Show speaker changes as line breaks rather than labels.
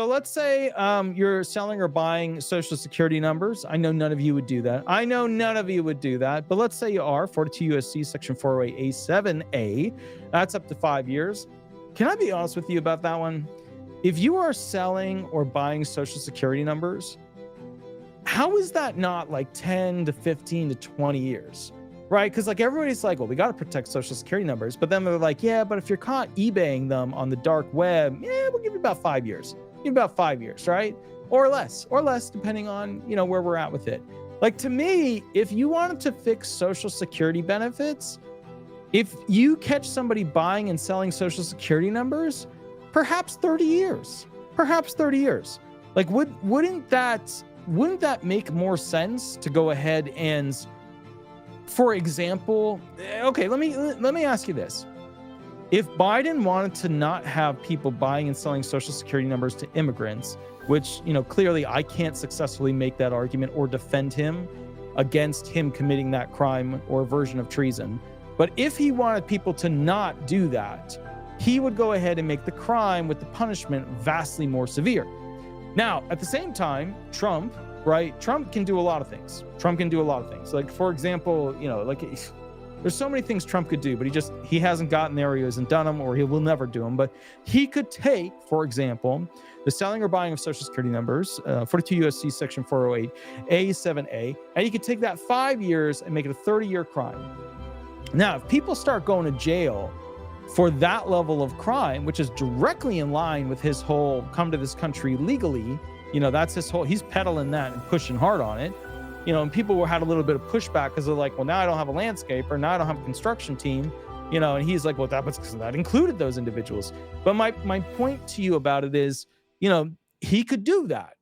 So let's say you're selling or buying social security numbers. I know none of you would do that. I know none of you would do that. But let's say you are. 42 USC section 408A7A. That's up to 5 years. Can I be honest with you about that one? If you are selling or buying social security numbers, how is that not like 10 to 15 to 20 years? Right? Because like everybody's like, well, we got to protect social security numbers. But then they're like, yeah, but if you're caught eBaying them on the dark web, yeah, we'll give you about 5 years. Give you about 5 years, right? Or less, depending on, where we're at with it. Like to me, if you wanted to fix social security benefits, if you catch somebody buying and selling social security numbers, perhaps 30 years. Like wouldn't that make more sense to go ahead and, for example, okay, let me ask you this. If Biden wanted to not have people buying and selling social security numbers to immigrants, which, clearly I can't successfully make that argument or defend him against him committing that crime or version of treason. But if he wanted people to not do that, he would go ahead and make the crime with the punishment vastly more severe. Now, at the same time, Trump can do a lot of things. Like, for example, there's so many things Trump could do, but he hasn't gotten there, he hasn't done them, or he will never do them. But he could take, for example, the selling or buying of social security numbers, 42 USC section 408A7A, and he could take that 5 years and make it a 30-year crime. Now, if people start going to jail for that level of crime, which is directly in line with his whole come to this country legally, that's his whole, he's peddling that and pushing hard on it, and people had a little bit of pushback because they're like, well, now I don't have a landscaper, now I don't have a construction team, and he's like, well, that included those individuals. But my point to you about it is, he could do that.